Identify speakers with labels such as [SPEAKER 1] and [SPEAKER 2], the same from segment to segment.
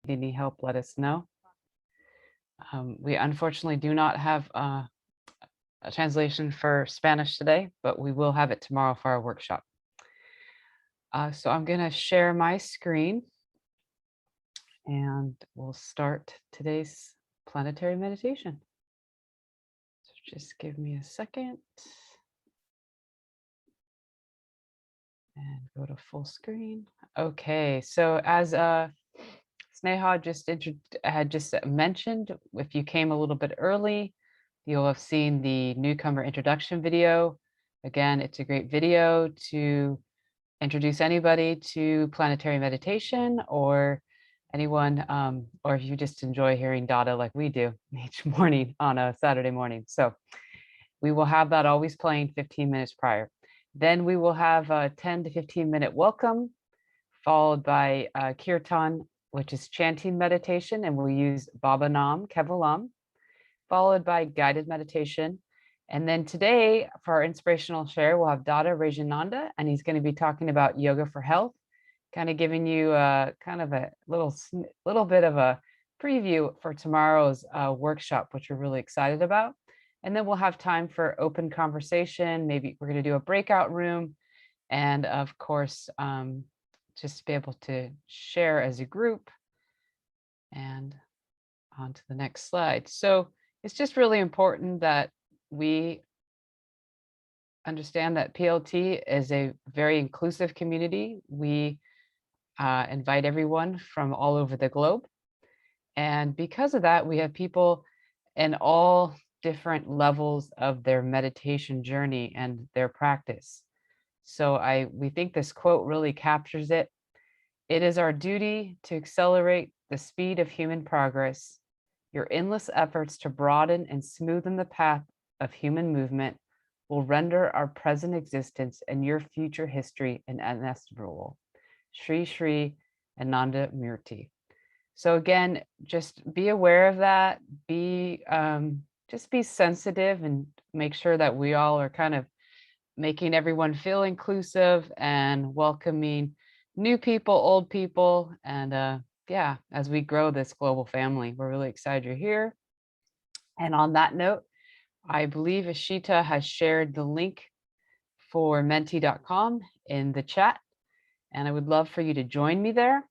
[SPEAKER 1] need any help, let us know. We unfortunately do not have a translation for Spanish today, but we will have it tomorrow for our workshop. So I'm going to share my screen and we'll start today's planetary meditation. So just give me a second and go to full screen. Okay, so as Sneha had just mentioned, if you came a little bit early, you'll have seen the newcomer introduction video. Again, it's a great video to introduce anybody to planetary meditation, or anyone, or if you just enjoy hearing Dada like we do each morning on a Saturday morning. So we will have that always playing 15 minutes prior. Then we will have a 10 to 15 minute welcome, followed by Kiirtan, which is chanting meditation, and we'll use Baba Nam Kevalam, followed by guided meditation. And then today, for our inspirational share, we'll have Dada Rajananda, and he's going to be talking about yoga for health, kind of giving you kind of a little bit of a preview for tomorrow's workshop, which we're really excited about. And then we'll have time for open conversation. Maybe we're going to do a breakout room, and of course, just to be able to share as a group. And on to the next slide. So it's just really important that we understand that PLT is a very inclusive community. We invite everyone from all over the globe. And because of that, we have people in all different levels of their meditation journey and their practice. So we think this quote really captures it. It is our duty to accelerate the speed of human progress. Your endless efforts to broaden and smoothen the path of human movement will render our present existence and your future history inestimable. Shri Shri Ananda Murti. So again, just be aware of that. Just be sensitive and make sure that we all are kind of making everyone feel inclusive and welcoming new people, old people, and yeah, as we grow this global family, we're really excited you're here. And on that note, I believe Ashita has shared the link for menti.com in the chat, and I would love for you to join me there.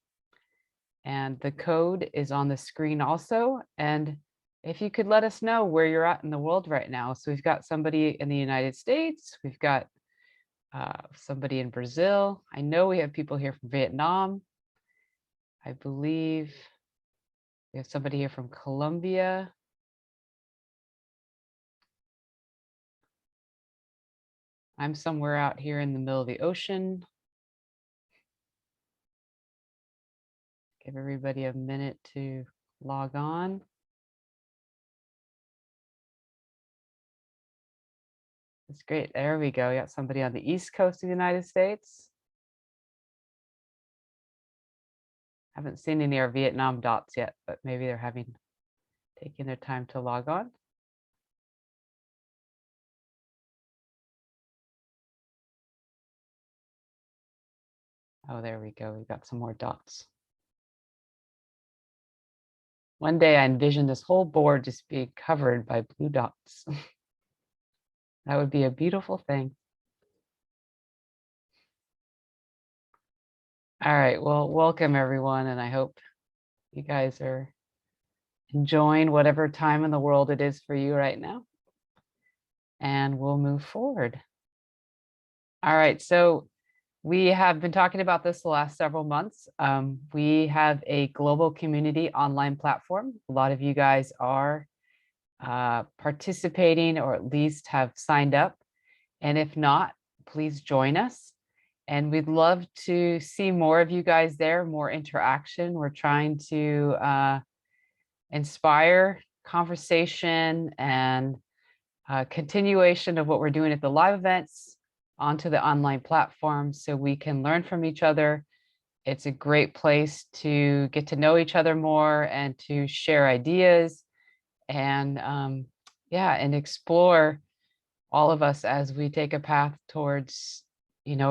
[SPEAKER 1] And the code is on the screen also. And if you could let us know where you're at in the world right now. So we've got somebody in the United States, we've got somebody in Brazil. I know we have people here from Vietnam. I believe we have somebody here from Colombia. I'm somewhere out here in the middle of the ocean. Give everybody a minute to log on. That's great. There we go. We got somebody on the East Coast of the United States. Haven't seen any of our Vietnam dots yet, but maybe they're taking their time to log on. Oh, there we go. We've got some more dots. One day I envisioned this whole board just being covered by blue dots. That would be a beautiful thing. All right, well, welcome everyone, and I hope you guys are enjoying whatever time in the world it is for you right now. And we'll move forward. All right, so we have been talking about this the last several months. We have a global community online platform. A lot of you guys are participating, or at least have signed up. And if not, please join us. And we'd love to see more of you guys there, more interaction. We're trying to inspire conversation and continuation of what we're doing at the live events onto the online platform so we can learn from each other. It's a great place to get to know each other more and to share ideas and yeah, and explore all of us as we take a path towards,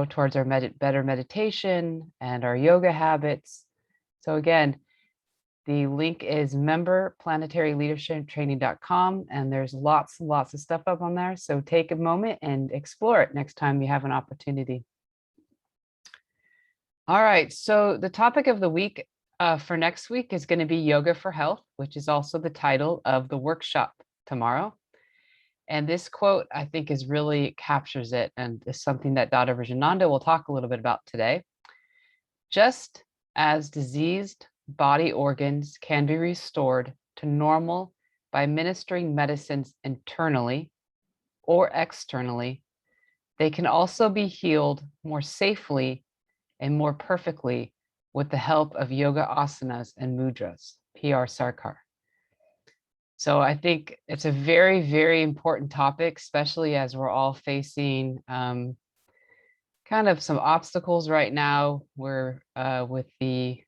[SPEAKER 1] towards our better meditation and our yoga habits. So again, The link is memberplanetaryleadershiptraining.com, and there's lots and lots of stuff up on there. So take a moment and explore it next time you have an opportunity. All right, so the topic of the week for next week is going to be Yoga for Health, which is also the title of the workshop tomorrow. And this quote, I think, really captures it, and is something that Dada Vijayananda will talk a little bit about today. Just as diseased body organs can be restored to normal by administering medicines internally or externally, they can also be healed more safely and more perfectly with the help of yoga asanas and mudras. P.R. Sarkar. So I think it's a very, very important topic, especially as we're all facing kind of some obstacles right now. We're with the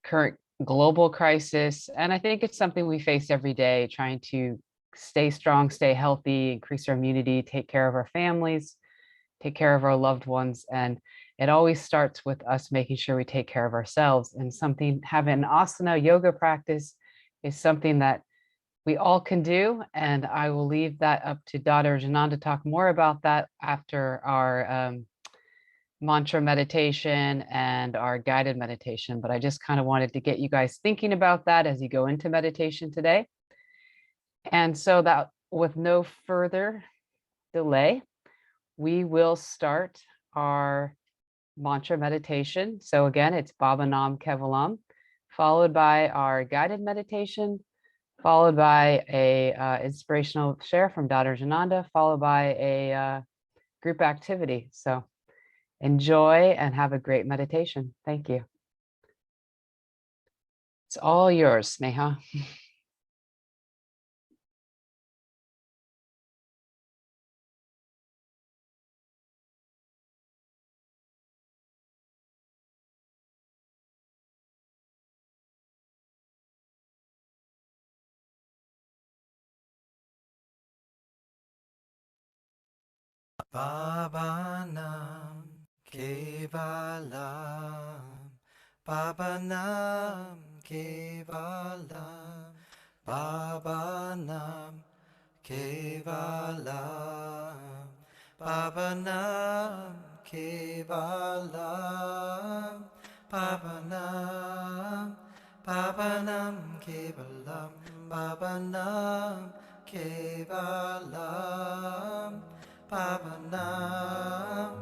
[SPEAKER 1] current global crisis, and I think it's something we face every day, trying to stay strong, stay healthy, increase our immunity, take care of our families, take care of our loved ones. And it always starts with us making sure we take care of ourselves. And having an asana yoga practice is something that we all can do. And I will leave that up to Dada Janan to talk more about that after our mantra meditation and our guided meditation. But I just kind of wanted to get you guys thinking about that as you go into meditation today. And so that with no further delay, we will start our mantra meditation. So again, it's Baba Nam Kevalam, followed by our guided meditation, followed by a inspirational share from Dada Jananda, followed by a group activity. So enjoy and have a great meditation. Thank you. It's all yours, Sneha.
[SPEAKER 2] Baba Nam Kevalam, Baba Nam Kevalam, Baba Nam Kevalam, Baba Nam Kevalam, Baba Nam, Baba Nam Kevalam, Baba Nam Kevalam. Baba Nam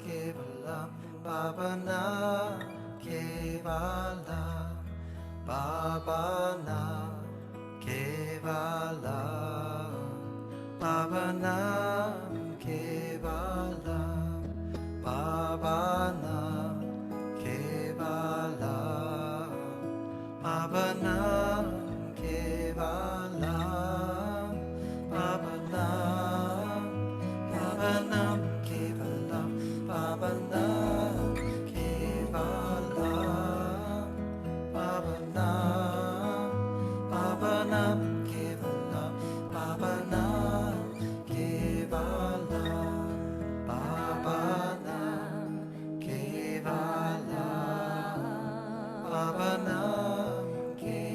[SPEAKER 2] Kevalam, Baba Nam Kevalam, Baba Nam Kevalam, Baba Nam Kevalam, Baba Nam Kevalam, Baba Nam Kevalam, Baba Nam, Baba Nam Kevalam, Baba Nam Kevalam, Baba Nam, Baba Nam Kevalam, Baba Nam Kevalam, Baba Nam Kevalam, Baba Nam Kevalam.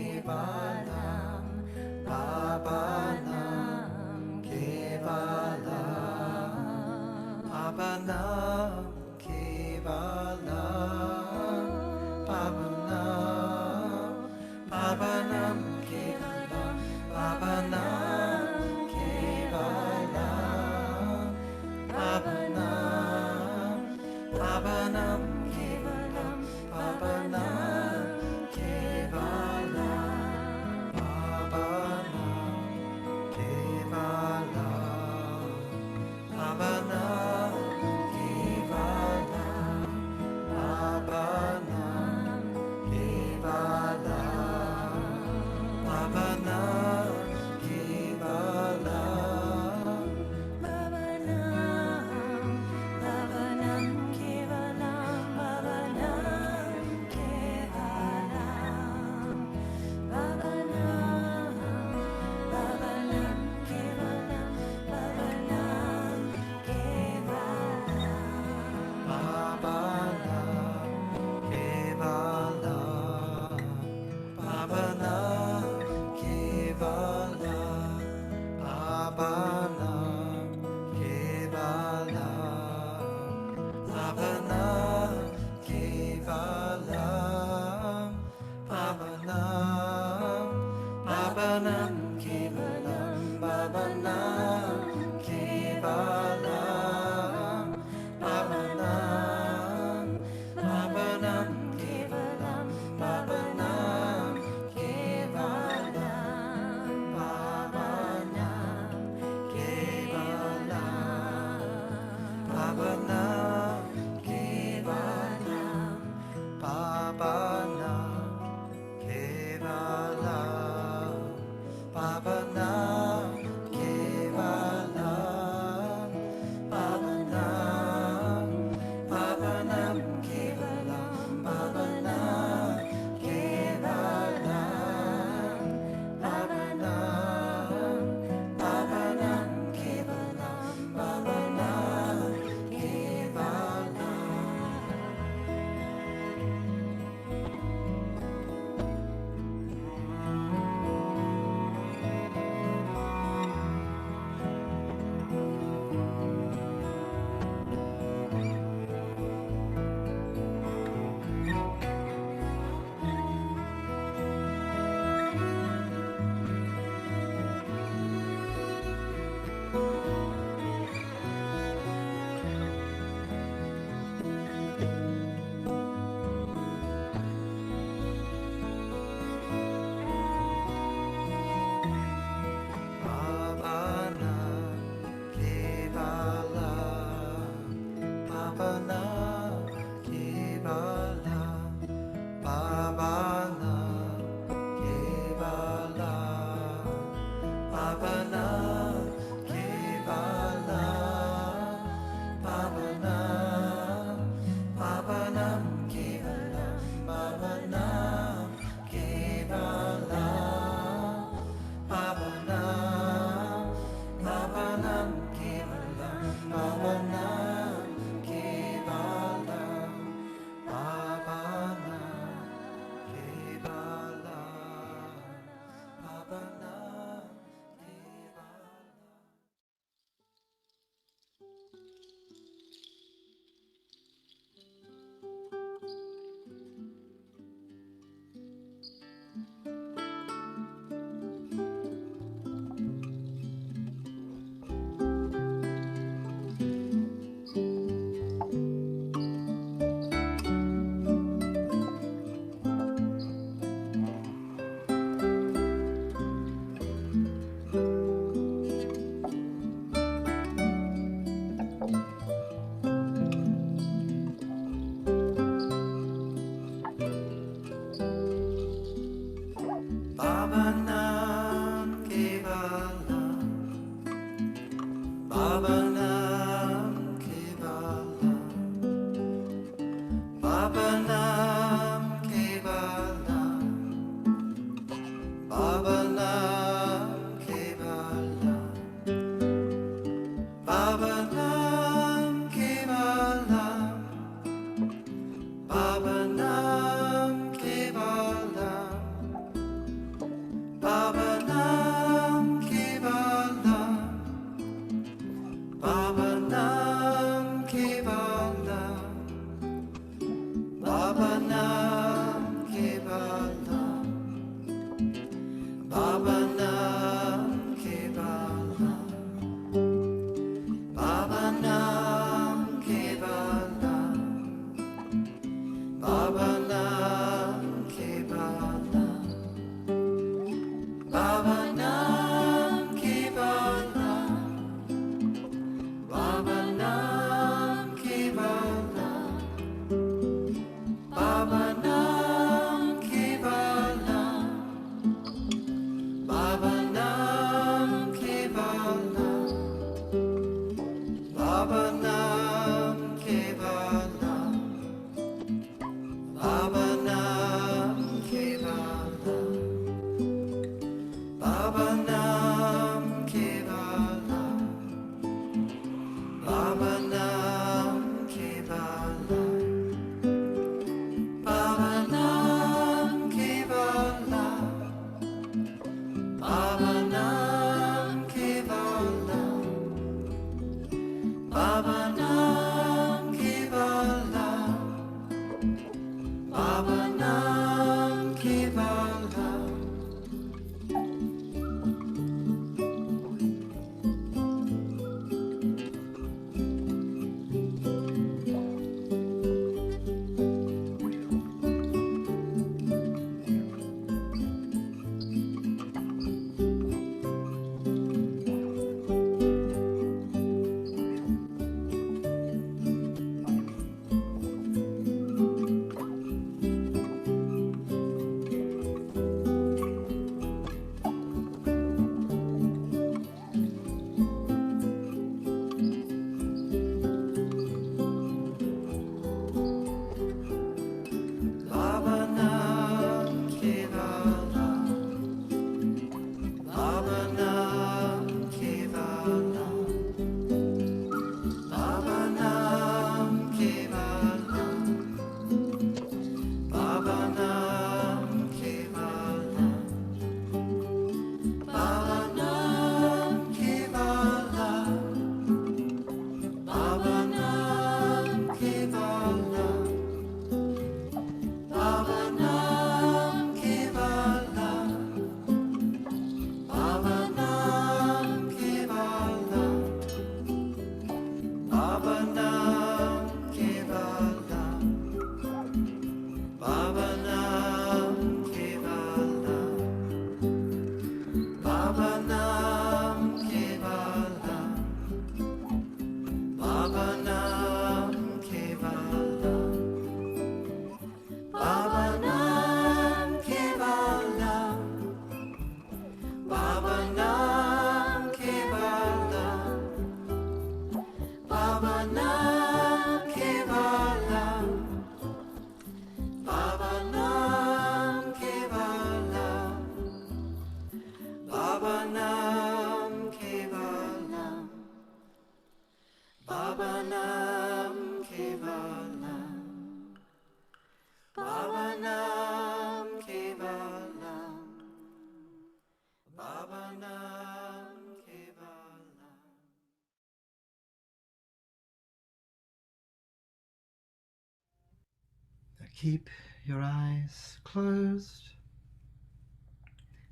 [SPEAKER 2] Keep your eyes closed.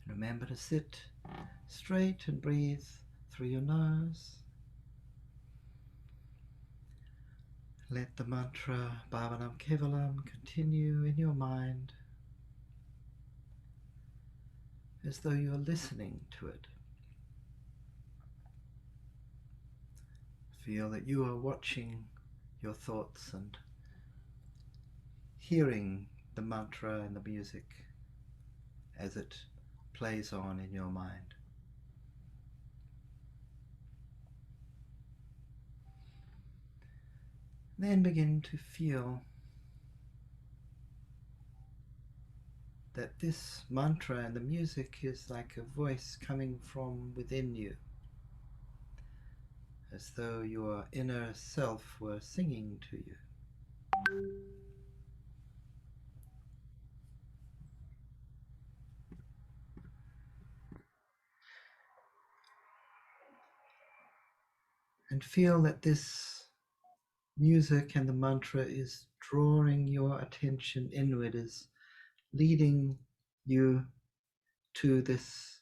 [SPEAKER 2] Remember to sit straight and breathe through your nose. Let the mantra Bhavanam Kevalam continue in your mind as though you are listening to it. Feel that you are watching your thoughts and hearing the mantra and the music as it plays on in your mind. Then begin to feel that this mantra and the music is like a voice coming from within you, as though your inner self were singing to you. And feel that this music and the mantra is drawing your attention inward, is leading you to this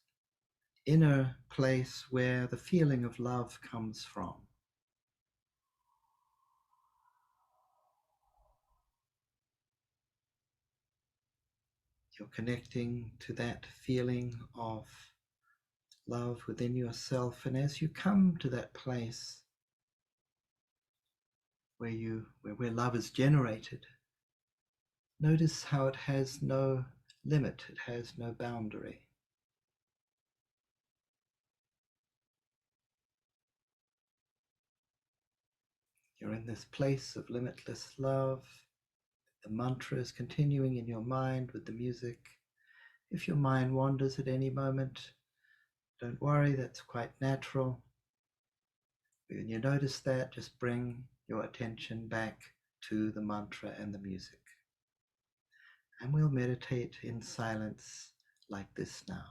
[SPEAKER 2] inner place where the feeling of love comes from. You're connecting to that feeling of love within yourself, and as you come to that place where love is generated, notice how it has no limit, it has no boundary. You're in this place of limitless love. The mantra is continuing in your mind with the music. If your mind wanders at any moment, don't worry, that's quite natural. When you notice that, just bring your attention back to the mantra and the music. And we'll meditate in silence like this now.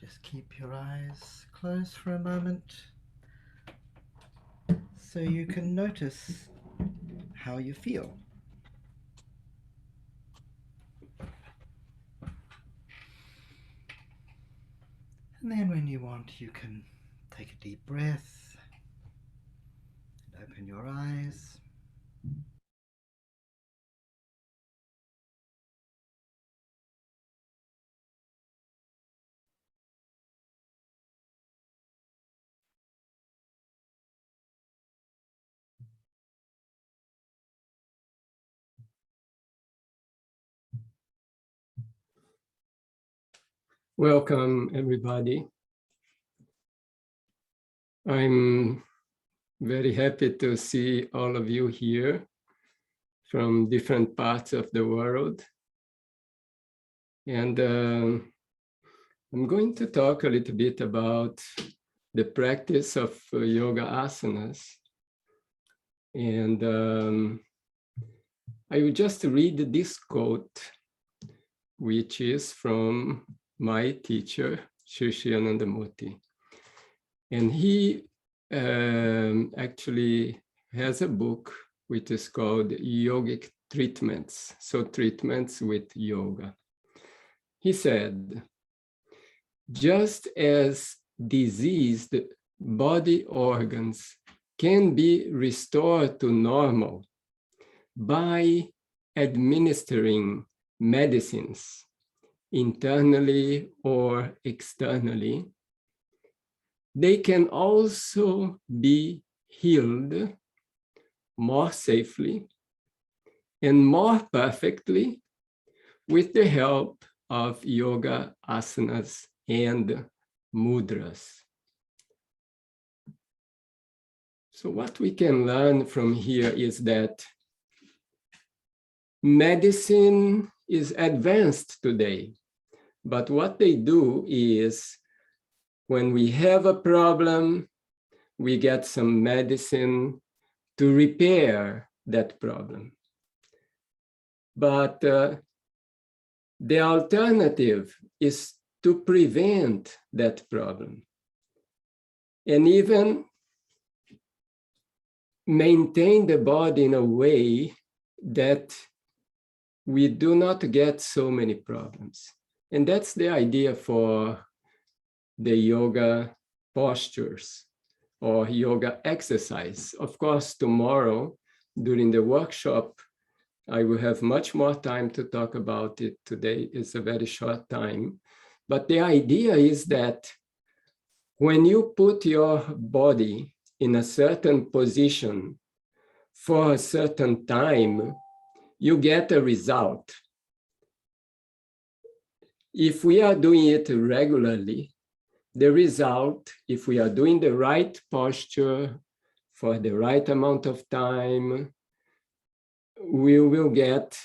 [SPEAKER 2] Just keep your eyes closed for a moment so you can notice how you feel. And then when you want, you can take a deep breath and open your eyes.
[SPEAKER 3] Welcome, everybody. I'm very happy to see all of you here from different parts of the world. And I'm going to talk a little bit about the practice of yoga asanas. And I will just read this quote, which is from my teacher, Sri Anandamurti. And he actually has a book which is called Yogic Treatments, so treatments with yoga. He said, just as diseased body organs can be restored to normal by administering medicines internally or externally, they can also be healed more safely and more perfectly with the help of yoga asanas and mudras. So what we can learn from here is that medicine is advanced today, but what they do is when we have a problem, we get some medicine to repair that problem. But the alternative is to prevent that problem and even maintain the body in a way that we do not get so many problems. And that's the idea for the yoga postures or yoga exercise. Of course, tomorrow during the workshop, I will have much more time to talk about it. Today is a very short time. But the idea is that when you put your body in a certain position for a certain time, you get a result. If we are doing it regularly, the result, if we are doing the right posture for the right amount of time, we will get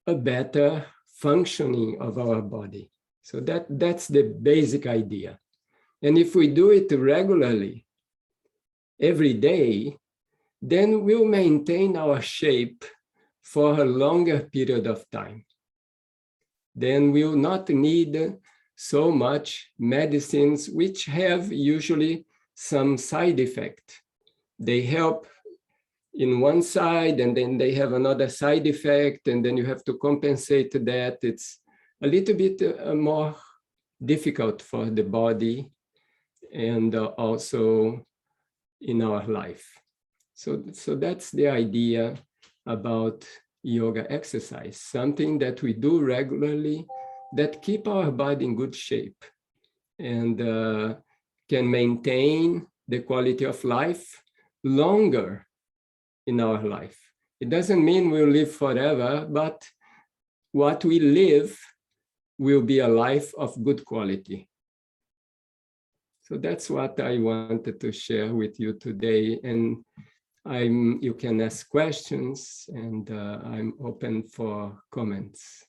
[SPEAKER 3] a better functioning of our body. So that's the basic idea. And if we do it regularly, every day, then we'll maintain our shape for a longer period of time. Then we'll not need so much medicines, which have usually some side effect. They help in one side, and then they have another side effect, and then you have to compensate that. It's a little bit more difficult for the body and also in our life. So that's the idea about yoga exercise, something that we do regularly that keep our body in good shape and can maintain the quality of life longer in our life. It doesn't mean we'll live forever, but what we live will be a life of good quality. So that's what I wanted to share with you today. And you can ask questions, and I'm open for comments.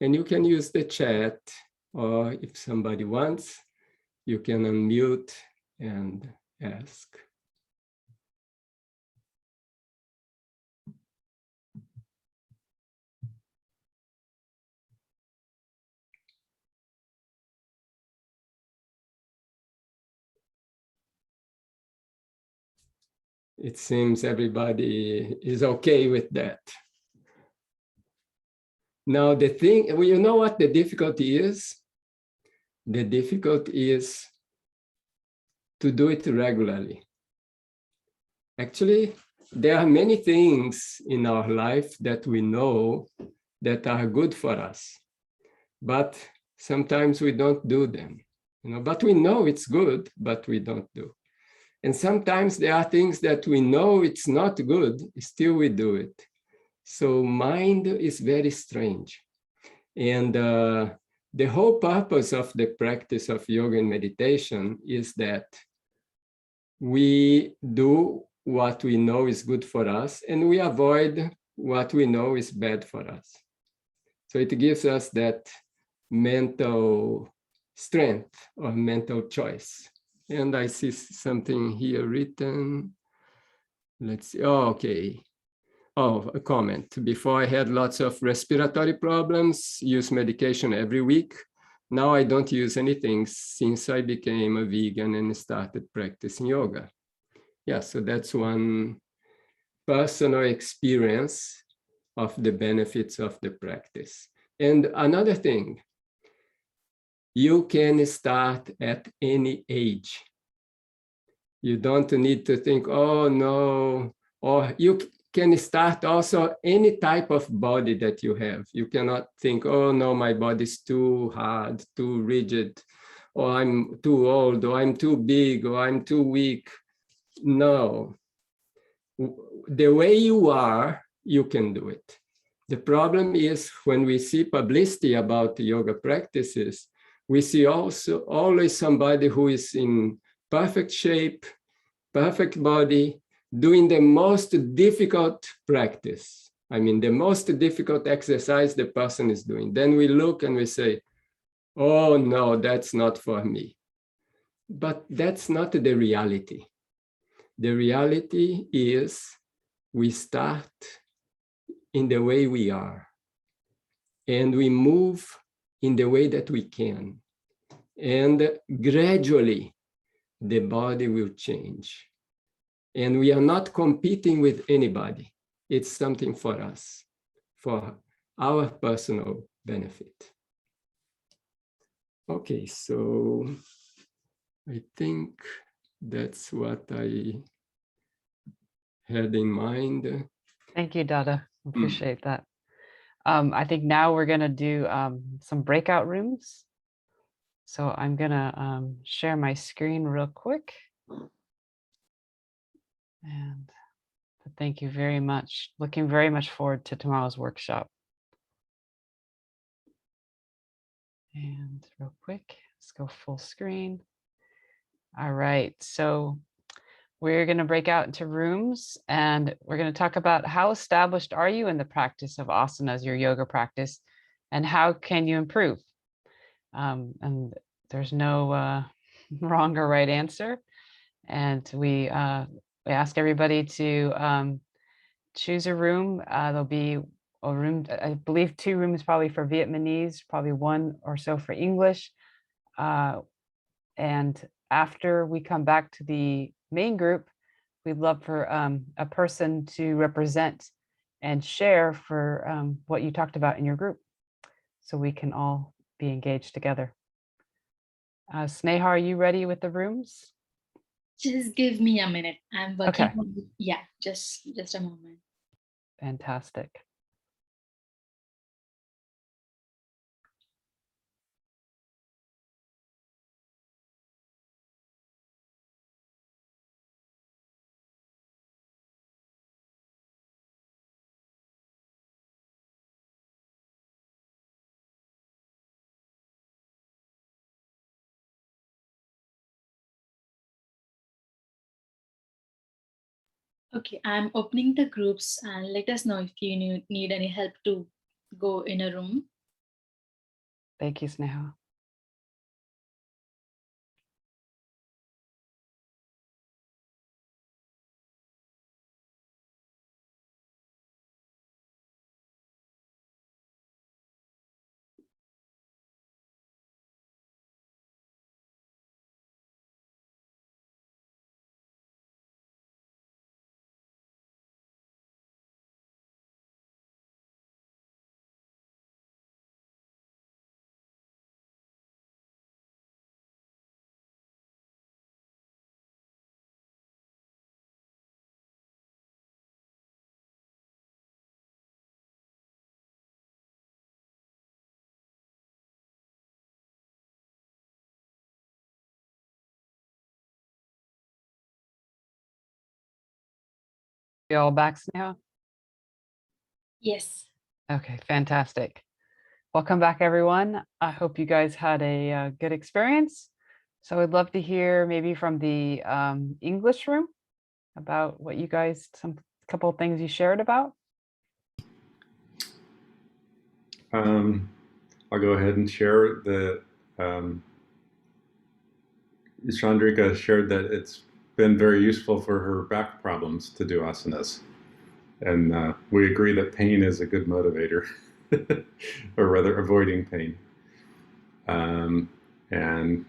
[SPEAKER 3] And you can use the chat, or if somebody wants, you can unmute and ask. It seems everybody is okay with that. Now the thing, well, you know what the difficulty is? The difficulty is to do it regularly. Actually, there are many things in our life that we know that are good for us, but sometimes we don't do them. But we know it's good, but we don't do. And sometimes there are things that we know it's not good, still we do it. So mind is very strange. And the whole purpose of the practice of yoga and meditation is that we do what we know is good for us and we avoid what we know is bad for us. So it gives us that mental strength or mental choice. And I see something here written. Let's see. Oh, okay. Oh, a comment. Before I had lots of respiratory problems, use medication every week. Now I don't use anything since I became a vegan and started practicing yoga. Yeah, so that's one personal experience of the benefits of the practice. And another thing, you can start at any age. You don't need to think, oh no, or you can start also any type of body that you have. You cannot think, oh no, my body's too hard, too rigid, or I'm too old, or I'm too big, or I'm too weak. No, the way you are, you can do it. The problem is when we see publicity about yoga practices, we see also always somebody who is in perfect shape, perfect body, doing the most difficult practice. I mean, the most difficult exercise the person is doing. Then we look and we say, oh no, that's not for me. But that's not the reality. The reality is we start in the way we are, and we move in the way that we can. And gradually, the body will change. And we are not competing with anybody. It's something for us, for our personal benefit. Okay, so I think that's what I had in mind.
[SPEAKER 1] Thank you, Dada. Appreciate that. I think now we're going to do some breakout rooms. So I'm going to share my screen real quick. And thank you very much. Looking very much forward to tomorrow's workshop. And real quick, let's go full screen. All right, so we're going to break out into rooms and we're going to talk about how established are you in the practice of asanas, your yoga practice, and how can you improve? And there's no wrong or right answer. And we ask everybody to choose a room. There'll be a room, I believe 2 rooms probably for Vietnamese, probably 1 or so for English. And after we come back to the main group, we'd love for a person to represent and share for what you talked about in your group, so we can all be engaged together. Sneha, are you ready with the rooms?
[SPEAKER 4] Just give me a minute. I'm working.
[SPEAKER 1] Okay.
[SPEAKER 4] Yeah, just a moment.
[SPEAKER 1] Fantastic.
[SPEAKER 4] Okay, I'm opening the groups and let us know if you need any help to go in a room.
[SPEAKER 1] Thank you, Sneha. You all back now?
[SPEAKER 4] Yes.
[SPEAKER 1] Okay, fantastic. Welcome back, everyone. I hope you guys had a good experience. So I'd love to hear maybe from the English room about what you guys, couple of things you shared about.
[SPEAKER 5] I'll go ahead and share that Chandrika shared that it's been very useful for her back problems to do asanas. And we agree that pain is a good motivator, or rather avoiding pain. And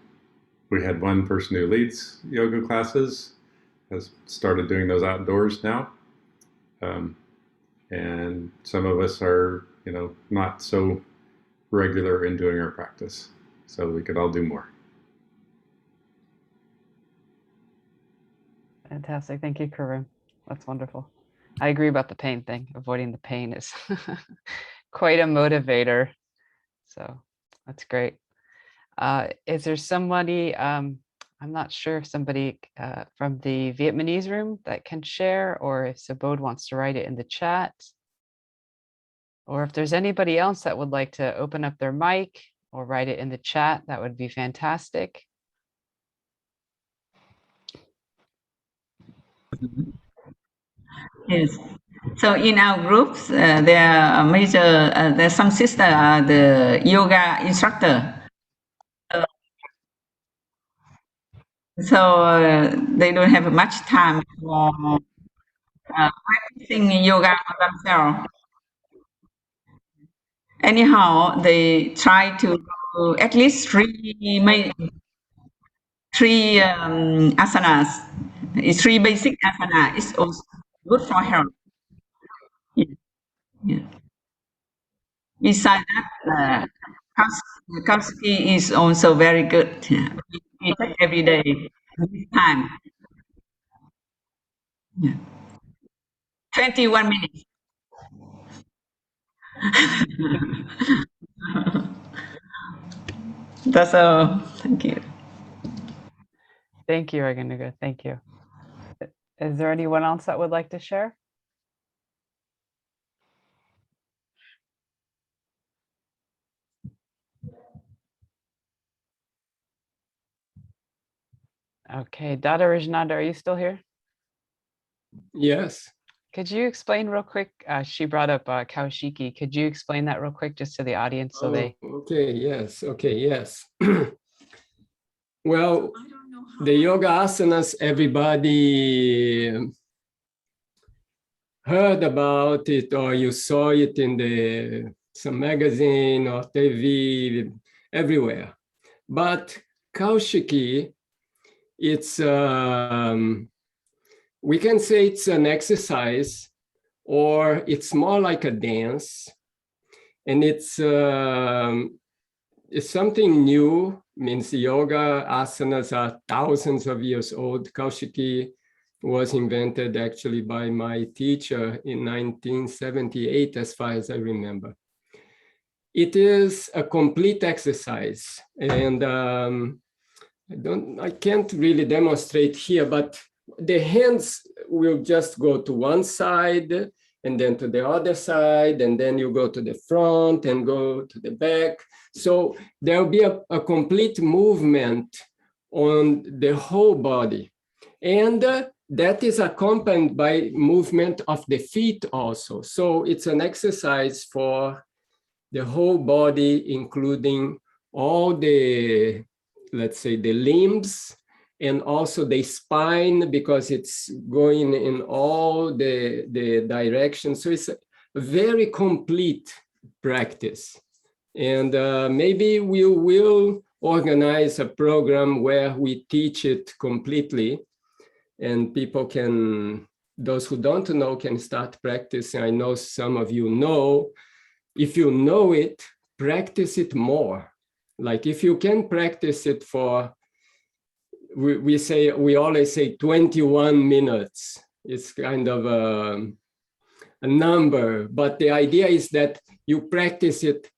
[SPEAKER 5] we had one person who leads yoga classes, has started doing those outdoors now. And some of us are, not so regular in doing our practice. So we could all do more.
[SPEAKER 1] Fantastic. Thank you, Karim. That's wonderful. I agree about the pain thing. Avoiding the pain is quite a motivator. So that's great. Is there somebody, I'm not sure if somebody from the Vietnamese room that can share, or if Subodh wants to write it in the chat, or if there's anybody else that would like to open up their mic or write it in the chat, that would be fantastic.
[SPEAKER 6] Yes. So in our groups, there are major. There's some sister are the yoga instructor. So they don't have much time for practicing yoga themselves. Anyhow, they try to do at least three asanas. It's three basic asanas. It's also good for health. Yeah. Yeah. Besides that, Kautsky is also very good. We take every day, this time. Yeah. 21 minutes. That's all. Thank you.
[SPEAKER 1] Thank you, Raganuga. Thank you. Is there anyone else that would like to share? Okay, Dada Rajnanda, are you still here?
[SPEAKER 3] Yes.
[SPEAKER 1] Could you explain real quick? She brought up Kaushiki. Could you explain that real quick just to the audience so they...
[SPEAKER 3] Okay, yes. Okay, yes. Well, the yoga asanas, everybody heard about it, or you saw it in some magazine or TV, everywhere. But Kaushiki, it's we can say it's an exercise, or it's more like a dance, and it's something new. Means yoga asanas are thousands of years old. Kaushiki was invented actually by my teacher in 1978, as far as I remember. It is a complete exercise, and I can't really demonstrate here, but the hands will just go to one side and then to the other side, and then you go to the front and go to the back. So there will be a complete movement on the whole body. And that is accompanied by movement of the feet also. So it's an exercise for the whole body, including all the, let's say, the limbs, and also the spine, because it's going in all the directions. So it's a very complete practice. And maybe we will organize a program where we teach it completely, and people can, those who don't know, can start practicing. I know some of you know. If you know it, practice it more. Like if you can practice it for, we always say 21 minutes. It's kind of a number, but the idea is that you practice it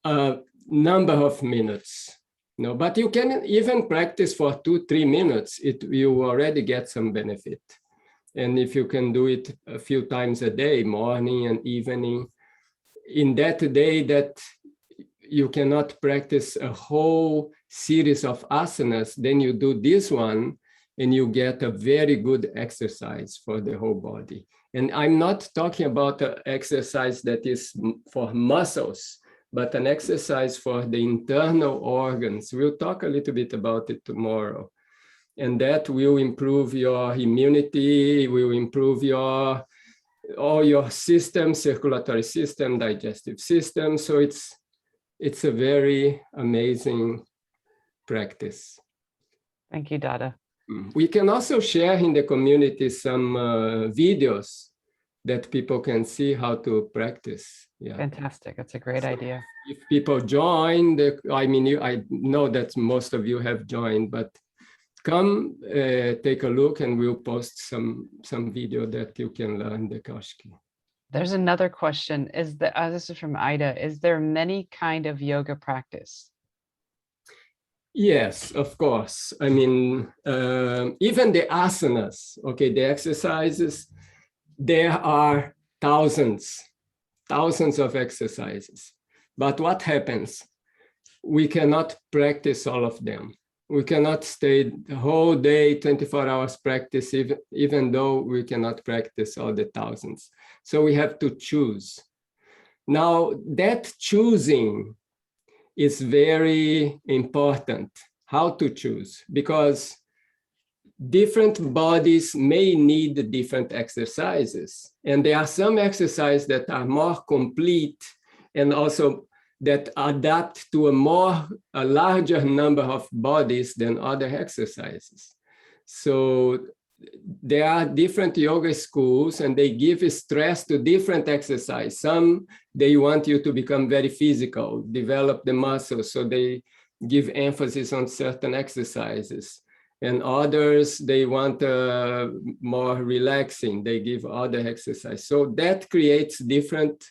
[SPEAKER 3] a number of minutes. No, but you can even practice for 2-3 minutes. You already get some benefit. And if you can do it a few times a day, morning and evening, in that day that you cannot practice a whole series of asanas, then you do this one and you get a very good exercise for the whole body. And I'm not talking about an exercise that is for muscles, but an exercise for the internal organs. We'll talk a little bit about it tomorrow. And that will improve your immunity, will improve all your system, circulatory system, digestive system. So it's a very amazing practice.
[SPEAKER 1] Thank you, Dada.
[SPEAKER 3] We can also share in the community some videos that people can see how to practice. Yeah.
[SPEAKER 1] Fantastic. That's a great idea.
[SPEAKER 3] If people join, I know that most of you have joined, but come take a look and we'll post some video that you can learn the Kaushiki.
[SPEAKER 1] There's another question. This is from Ida. Is there many kind of yoga practice?
[SPEAKER 3] Yes, of course. I mean, even the asanas, okay, the exercises, there are thousands of exercises. But what happens? We cannot practice all of them. We cannot stay the whole day, 24 hours practice, even though we cannot practice all the thousands. So we have to choose. Now, that choosing is very important, how to choose, because different bodies may need different exercises. And there are some exercises that are more complete and also that adapt to a larger number of bodies than other exercises. So there are different yoga schools and they give stress to different exercise. Some, they want you to become very physical, develop the muscles, so they give emphasis on certain exercises. And others, they want more relaxing, they give other exercise. So that creates different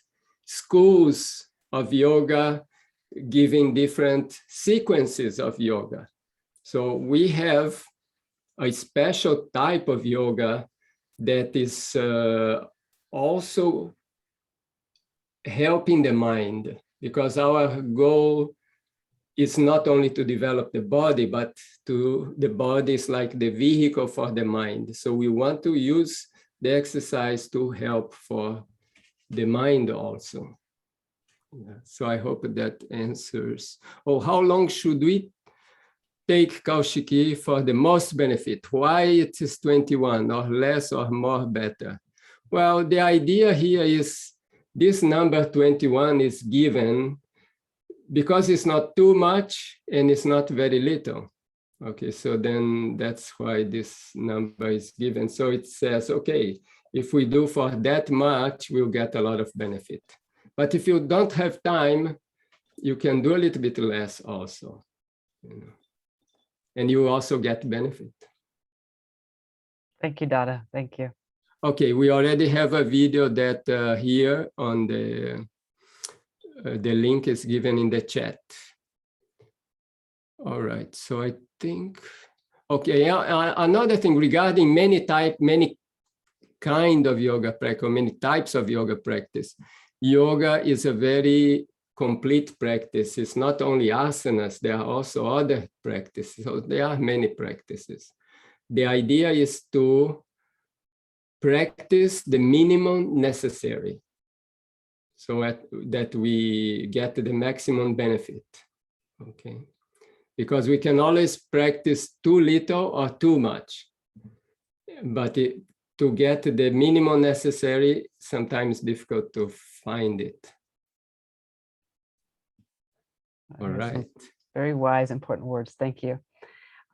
[SPEAKER 3] schools of yoga, giving different sequences of yoga. So we have a special type of yoga that is also helping the mind, because our goal is not only to develop the body, but the body is like the vehicle for the mind. So we want to use the exercise to help for the mind also. Yeah. So I hope that answers. Oh, how long should we take Kaushiki for the most benefit? Why it is 21 or less or more better? Well, the idea here is this number 21 is given because it's not too much and it's not very little. Okay, so then that's why this number is given. So it says, okay, if we do for that much, we'll get a lot of benefit. But if you don't have time, you can do a little bit less also. You know. And you also get benefit.
[SPEAKER 1] Thank you, Dada. Thank you.
[SPEAKER 3] Okay, we already have a video that here on the link is given in the chat. All right, so I think, okay, another thing regarding many kind of yoga practice, or many types of yoga practice. Yoga is a very complete practice. It's not only asanas, there are also other practices. So there are many practices. The idea is to practice the minimum necessary so that we get the maximum benefit, okay? Because we can always practice too little or too much, but to get the minimum necessary, sometimes difficult to find it. All right.
[SPEAKER 1] Very wise, important words. Thank you.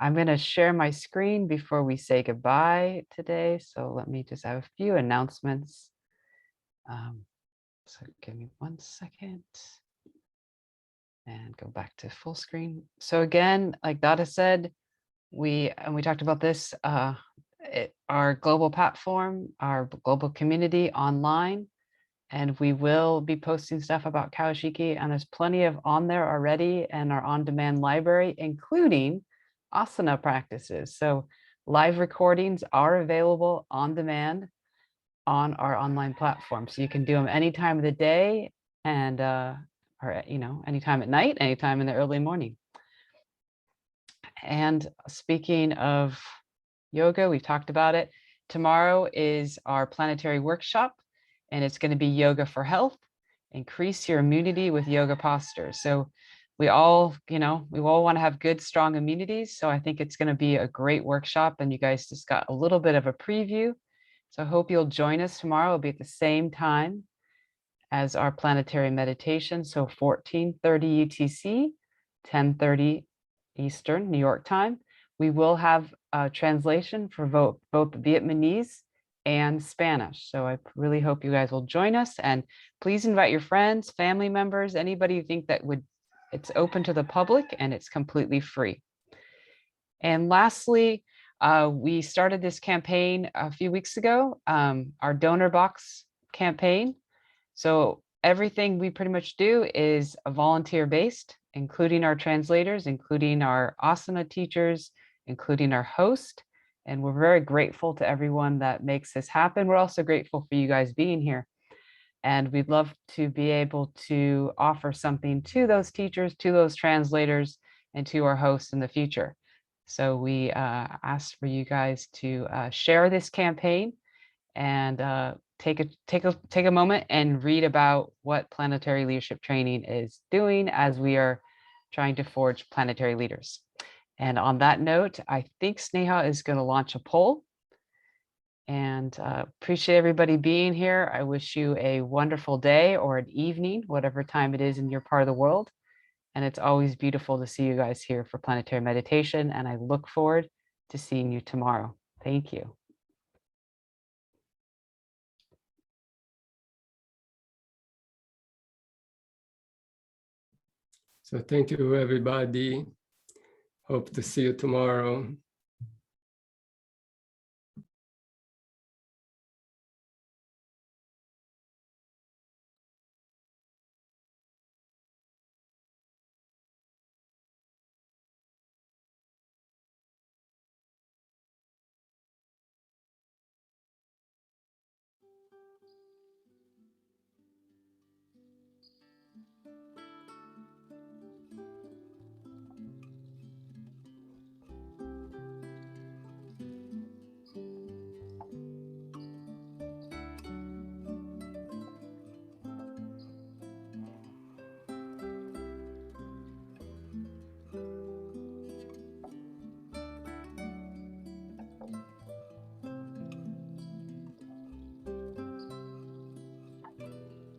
[SPEAKER 1] I'm going to share my screen before we say goodbye today. So let me just have a few announcements. So give me 1 second and go back to full screen. So again, like Dada said, we talked about this, our global platform, our global community online, and we will be posting stuff about Kaushiki, and there's plenty of on there already, and our on-demand library, including asana practices. So live recordings are available on demand on our online platform. So you can do them any time of the day and, or, you know, anytime at night, anytime in the early morning. And speaking of yoga, we've talked about it. Tomorrow is our planetary workshop, and it's going to be yoga for health. Increase your immunity with yoga postures. So we all, you know, we all want to have good, strong immunities. So I think it's going to be a great workshop, and you guys just got a little bit of a preview. So I hope you'll join us tomorrow. It'll be at the same time as our planetary meditation. So 14:30 UTC, 10:30 Eastern, New York time. We will have a translation for both Vietnamese and Spanish. So I really hope you guys will join us, and please invite your friends, family members, anybody you think that would, it's open to the public and it's completely free. And lastly, we started this campaign a few weeks ago, our donor box campaign. So everything we pretty much do is volunteer based, including our translators, including our asana teachers, including our host. And we're very grateful to everyone that makes this happen. We're also grateful for you guys being here. And we'd love to be able to offer something to those teachers, to those translators, and to our hosts in the future. So we ask for you guys to share this campaign and take a moment and read about what planetary leadership training is doing as we are trying to forge planetary leaders. And on that note, I think Sneha is going to launch a poll. And appreciate everybody being here. I wish you a wonderful day or an evening, whatever time it is in your part of the world. And it's always beautiful to see you guys here for planetary meditation. And I look forward to seeing you tomorrow. Thank you.
[SPEAKER 3] So thank you, everybody. Hope to see you tomorrow.